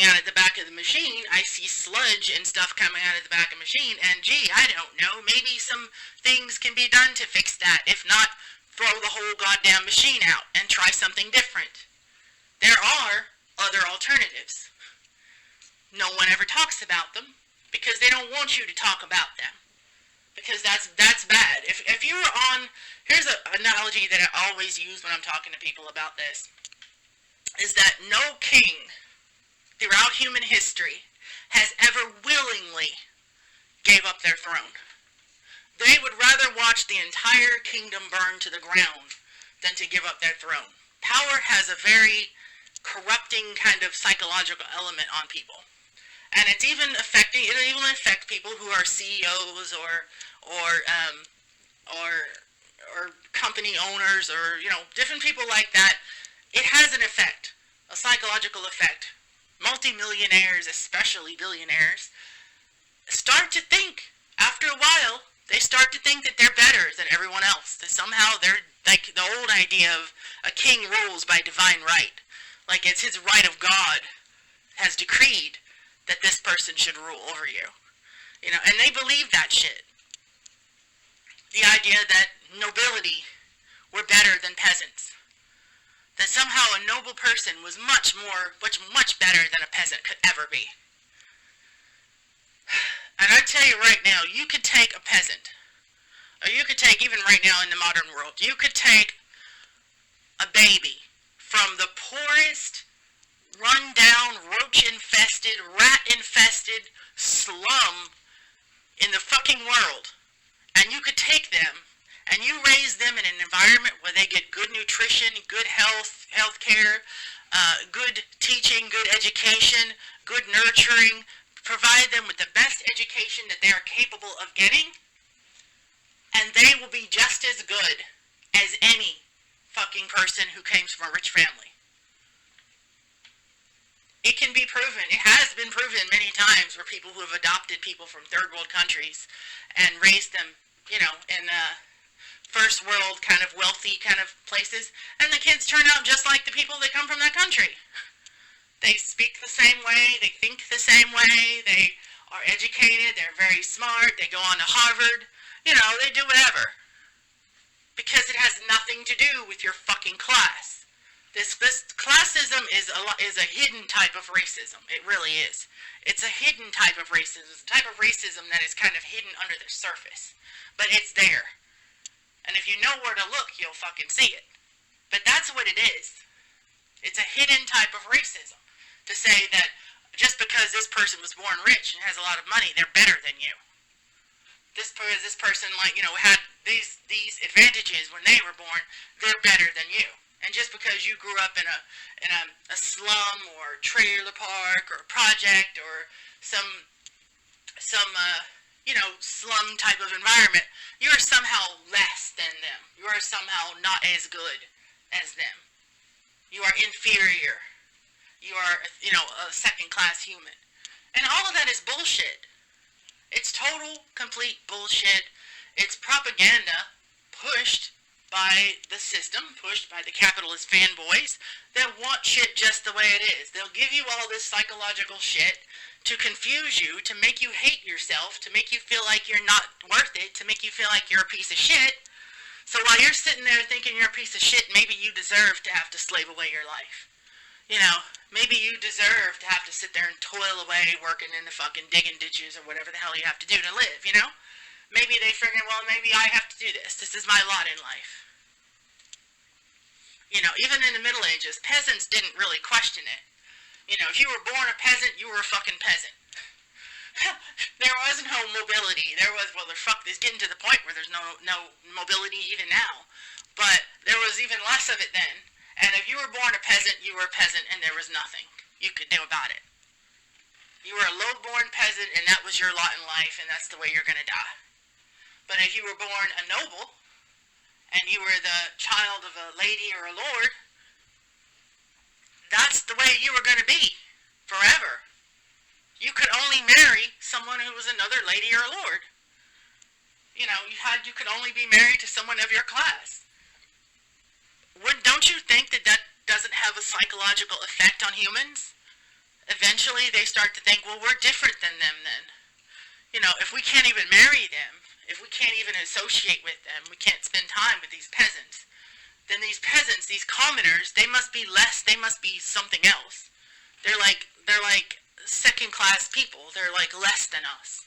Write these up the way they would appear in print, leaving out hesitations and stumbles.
out of the back of the machine, I see sludge and stuff coming out of the back of the machine, and gee, I don't know, maybe some things can be done to fix that. If not, throw the whole goddamn machine out and try something different. There are other alternatives. No one ever talks about them because they don't want you to talk about them. Because that's bad. If you were on, here's an analogy that I always use when I'm talking to people about this, is that no king throughout human history has ever willingly gave up their throne. They would rather watch the entire kingdom burn to the ground than to give up their throne. Power has a very corrupting kind of psychological element on people. And it'll even affect people who are CEOs or company owners, or different people like that. It has an effect, a psychological effect. Multi-millionaires, especially billionaires, start to think, after a while, they start to think that they're better than everyone else. That somehow they're like the old idea of a king rules by divine right. Like it's his right of God has decreed that this person should rule over you. And they believe that shit. The idea that nobility were better than peasants. That somehow a noble person was much better than a peasant could ever be. And I tell you right now, you could take a peasant, or you could take, even right now in the modern world, you could take a baby from the poorest, run-down, roach-infested, rat-infested slum in the fucking world, and you could take them and you raise them in an environment where they get good nutrition, good health care, good teaching, good education, good nurturing, provide them with the best education that they are capable of getting, and they will be just as good as any fucking person who comes from a rich family. It can be proven. It has been proven many times where people who have adopted people from third world countries and raised them, in first world kind of wealthy kind of places, and the kids turn out just like the people that come from that country. They speak the same way, they think the same way, they are educated, they're very smart, they go on to Harvard, they do whatever. Because it has nothing to do with your fucking class. This classism is a hidden type of racism. It really is. It's a hidden type of racism. It's a type of racism that is kind of hidden under the surface. But it's there. And if you know where to look, you'll fucking see it. But that's what it is. It's a hidden type of racism. To say that just because this person was born rich and has a lot of money, they're better than you. This person, had these advantages when they were born, they're better than you. And just because you grew up in a slum or trailer park or project or some slum type of environment, you are somehow less than them. You are somehow not as good as them. You are inferior. You are, a second-class human. And all of that is bullshit. It's total, complete bullshit. It's propaganda pushed by the system, pushed by the capitalist fanboys that want shit just the way it is. They'll give you all this psychological shit to confuse you, to make you hate yourself, to make you feel like you're not worth it, to make you feel like you're a piece of shit. So while you're sitting there thinking you're a piece of shit, maybe you deserve to have to slave away your life. Maybe you deserve to have to sit there and toil away working in the fucking digging ditches or whatever the hell you have to do to live, Maybe they figure, well, maybe I have to do this. This is my lot in life. Even in the Middle Ages, peasants didn't really question it. If you were born a peasant, you were a fucking peasant. There was no mobility. It's getting to the point where there's no mobility even now. But there was even less of it then. And if you were born a peasant, you were a peasant, and there was nothing you could do about it. You were a low-born peasant, and that was your lot in life, and that's the way you're going to die. But if you were born a noble, and you were the child of a lady or a lord, that's the way you were going to be forever. You could only marry someone who was another lady or a lord. You could only be married to someone of your class. Don't you think that doesn't have a psychological effect on humans? eventually they start to think, well, we're different than them then. You know, if we can't even marry them, if we can't even associate with them, we can't spend time with these peasants, then these peasants, these commoners, they must be less, they must be something else. They're like second-class people. They're like less than us.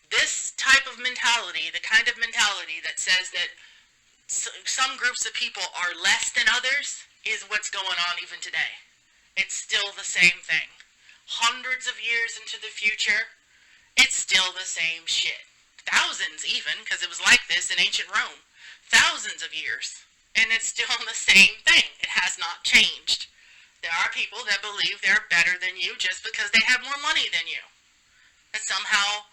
This type of mentality, the kind of mentality that says that some groups of people are less than others, is what's going on even today. It's still the same thing. Hundreds of years into the future, it's still the same shit. Thousands even, because it was like this in ancient Rome. Thousands of years. And it's still the same thing. It has not changed. There are people that believe they're better than you just because they have more money than you. That somehow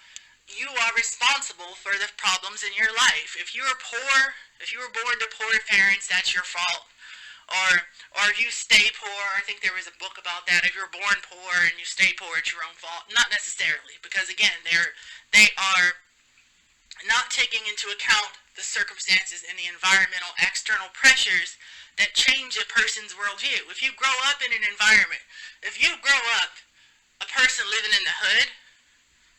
you are responsible for the problems in your life. If you are poor, if you were born to poor parents, that's your fault. Or if you stay poor, I think there was a book about that. If you're born poor and you stay poor, it's your own fault. Not necessarily, because again, they are not taking into account the circumstances and the environmental external pressures that change a person's worldview. If you grow up in an environment, if you grow up a person living in the hood,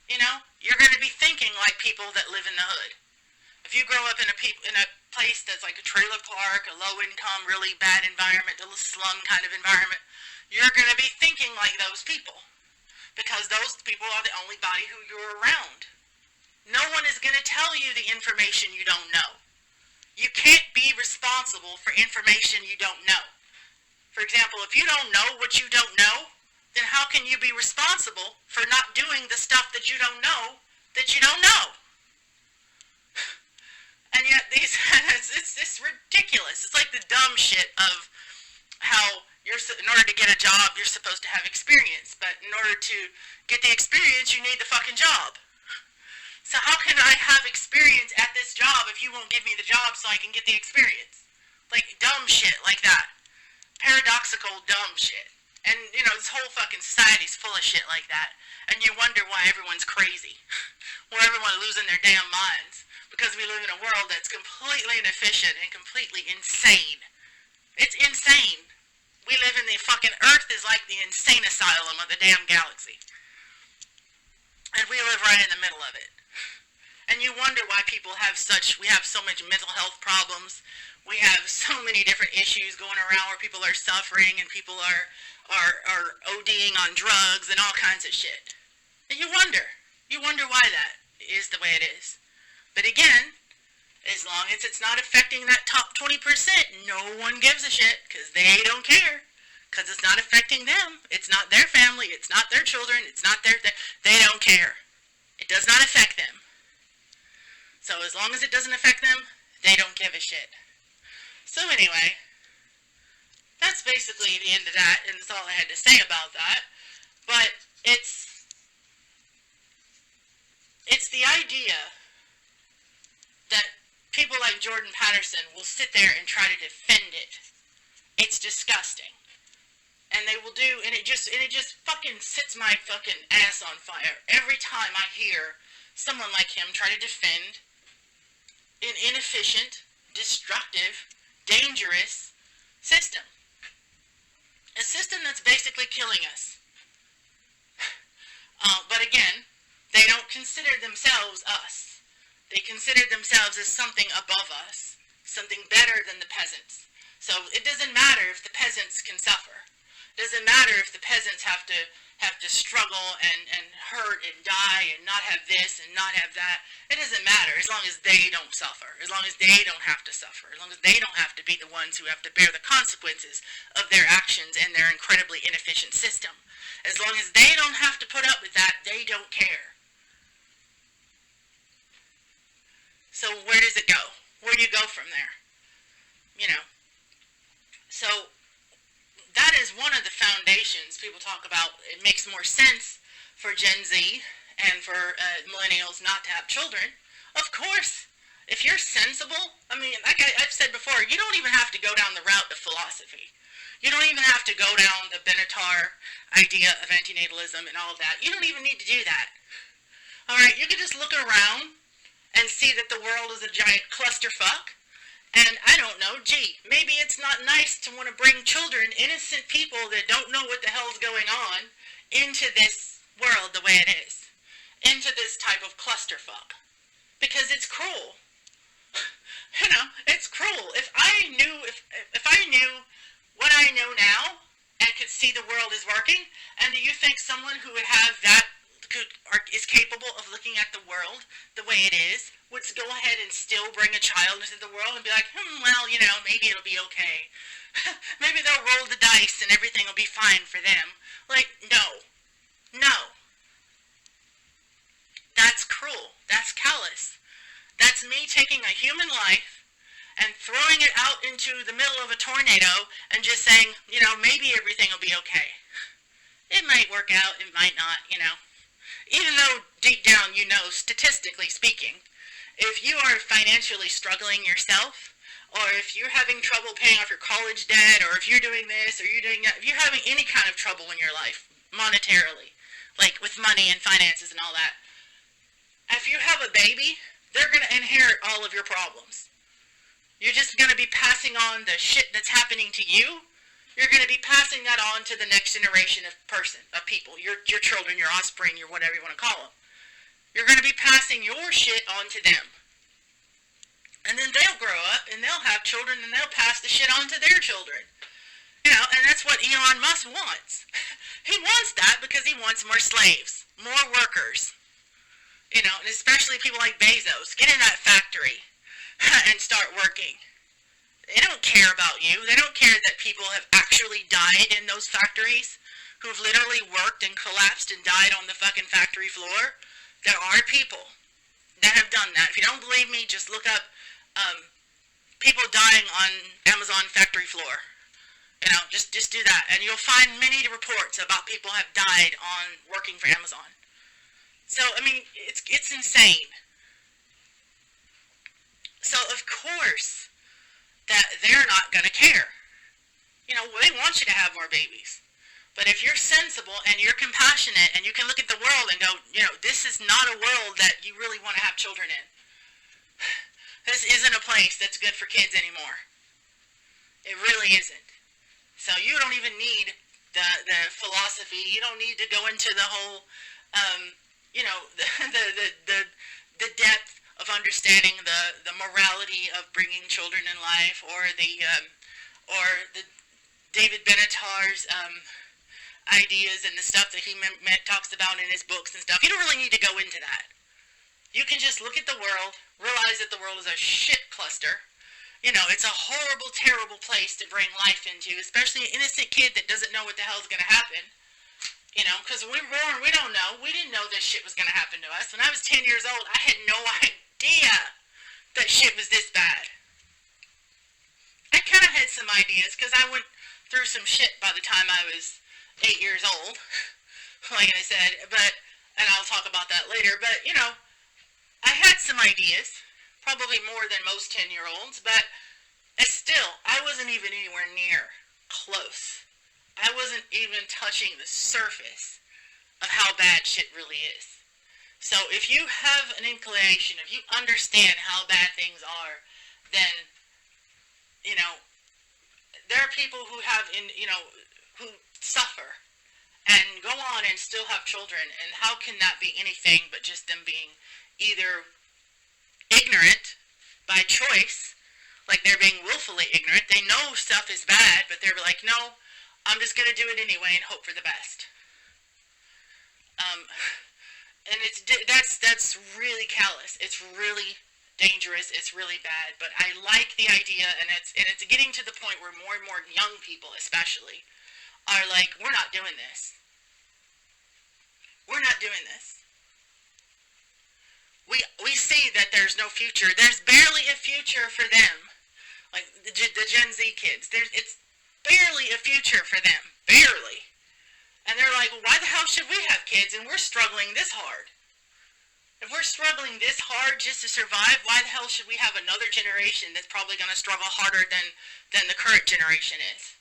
you know, you're going to be thinking like people that live in the hood. If you grow up in a place that's like a trailer park, a low-income, really bad environment, a little slum kind of environment, you're going to be thinking like those people, because those people are the only body who you're around. No one is going to tell you the information you don't know. You can't be responsible for information you don't know. For example, if you don't know what you don't know, then how can you be responsible for not doing the stuff that you don't know that you don't know? And yet it's ridiculous. It's like the dumb shit of how in order to get a job, you're supposed to have experience. But in order to get the experience, you need the fucking job. So how can I have experience at this job if you won't give me the job so I can get the experience? Like dumb shit like that. Paradoxical dumb shit. And, you know, this whole fucking society's full of shit like that. And you wonder why everyone's crazy. Why everyone's losing their damn minds. Because we live in a world that's completely inefficient and completely insane. It's insane. We live in the fucking Earth is like the insane asylum of the damn galaxy. And we live right in the middle of it. And you wonder why we have so much mental health problems. We have so many different issues going around where people are suffering and people are ODing on drugs and all kinds of shit. And you wonder why that is the way it is. But again, as long as it's not affecting that top 20%, no one gives a shit, because they don't care. Because it's not affecting them. It's not their family. It's not their children. It's not they don't care. It does not affect them. So as long as it doesn't affect them, they don't give a shit. So anyway, that's basically the end of that, and that's all I had to say about that. But it's the idea that people like Jordan Peterson will sit there and try to defend it. It's disgusting. And they will do, and it just fucking sets my fucking ass on fire every time I hear someone like him try to defend an inefficient, destructive, dangerous system. A system that's basically killing us. But again, they don't consider themselves us. They consider themselves as something above us, something better than the peasants. So it doesn't matter if the peasants can suffer. It doesn't matter if the peasants have to struggle and hurt and die and not have this and not have that. It doesn't matter as long as they don't suffer, as long as they don't have to suffer, as long as they don't have to be the ones who have to bear the consequences of their actions and their incredibly inefficient system. As long as they don't have to put up with that, they don't care. So where does it go? Where do you go from there? You know. So that is one of the foundations people talk about. It makes more sense for Gen Z and for millennials not to have children. Of course, if you're sensible, I mean, like I've said before, you don't even have to go down the route of philosophy. You don't even have to go down the Benatar idea of antinatalism and all of that. You don't even need to do that. All right, you can just look around and see that the world is a giant clusterfuck, And I don't know, gee, maybe it's not nice to want to bring children, innocent people that don't know what the hell's going on, into this world the way it is. Into this type of clusterfuck. Because it's cruel. It's cruel. If I knew what I know now and could see the world is working, and do you think someone who would have that is capable of looking at the world the way it is would go ahead and still bring a child into the world and be like, well, maybe it'll be okay. Maybe they'll roll the dice and everything will be fine for them. Like, no. That's cruel. That's callous. That's me taking a human life and throwing it out into the middle of a tornado and just saying, maybe everything will be okay. It might work out, it might not, Even though deep down statistically speaking, if you are financially struggling yourself, or if you're having trouble paying off your college debt, or if you're doing this, or you're doing that, if you're having any kind of trouble in your life, monetarily, like with money and finances and all that, if you have a baby, they're going to inherit all of your problems. You're just going to be passing on the shit that's happening to you. You're going to be passing that on to the next generation of people, your children, your offspring, your whatever you want to call them. You're going to be passing your shit on to them. And then they'll grow up, and they'll have children, and they'll pass the shit on to their children. And that's what Elon Musk wants. He wants that because he wants more slaves, more workers. And especially people like Bezos. Get in that factory and start working. They don't care about you. They don't care that people have actually died in those factories, who've literally worked and collapsed and died on the fucking factory floor. There are people that have done that. If you don't believe me, just look up people dying on Amazon factory floor. Just do that. And you'll find many reports about people have died on working for Amazon. So, it's insane. So, of course, that they're not going to care. They want you to have more babies. But if you're sensible and you're compassionate and you can look at the world and go, this is not a world that you really want to have children in. This isn't a place that's good for kids anymore. It really isn't. So you don't even need the philosophy. You don't need to go into the whole, the depth of understanding the morality of bringing children in life, or the David Benatar's ideas and the stuff that he talks about in his books and stuff. You don't really need to go into that. You can just look at the world, realize that the world is a shit cluster. It's a horrible, terrible place to bring life into, especially an innocent kid that doesn't know what the hell is going to happen. Because when we're born, we don't know. We didn't know this shit was going to happen to us. When I was 10 years old, I had no idea that shit was this bad. I kind of had some ideas, because I went through some shit by the time I was 8 years old, like I said, and I'll talk about that later, but, I had some ideas, probably more than most 10-year-olds, but still, I wasn't even anywhere near close. I wasn't even touching the surface of how bad shit really is. So if you have an inclination, if you understand how bad things are, then, there are people who have, who suffer and go on and still have children, and how can that be anything but just them being either ignorant by choice, like they're being willfully ignorant. They know stuff is bad, but they're like, no, I'm just going to do it anyway and hope for the best. And that's really callous. It's really dangerous. It's really bad. But I like the idea, and it's getting to the point where more and more young people, especially, are like, we're not doing this. We're not doing this. We see that there's no future. There's barely a future for them. Like the Gen Z kids. It's barely a future for them. Barely. And they're like, well, why the hell should we have kids and we're struggling this hard? If we're struggling this hard just to survive, why the hell should we have another generation that's probably going to struggle harder than the current generation is?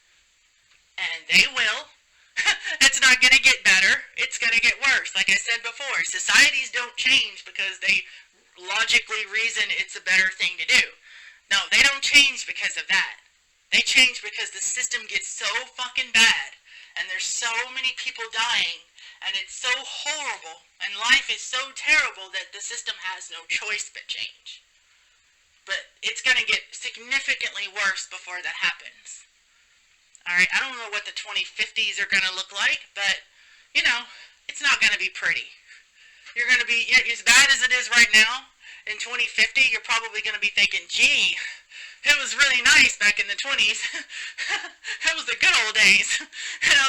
And they will. It's not going to get better. It's going to get worse. Like I said before, societies don't change because they logically reason it's a better thing to do. No, they don't change because of that. They change because the system gets so fucking bad, and there's so many people dying, and it's so horrible, and life is so terrible that the system has no choice but change. But it's going to get significantly worse before that happens. Alright, I don't know what the 2050s are going to look like, but, it's not going to be pretty. You're going to be, as bad as it is right now, in 2050, you're probably going to be thinking, gee, it was really nice back in the 20s. That was the good old days.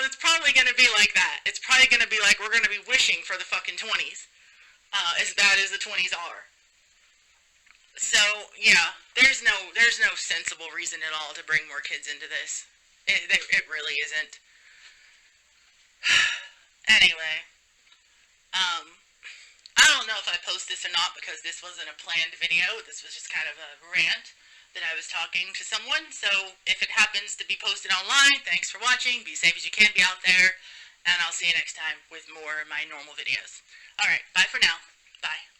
It's probably going to be like that. It's probably going to be like we're going to be wishing for the fucking 20s. As bad as the 20s are. So, yeah, there's no sensible reason at all to bring more kids into this. It really isn't. Anyway, I don't know if I post this or not because this wasn't a planned video. This was just kind of a rant that I was talking to someone. So if it happens to be posted online, thanks for watching. Be safe as you can, be out there. And I'll see you next time with more of my normal videos. Alright, bye for now. Bye.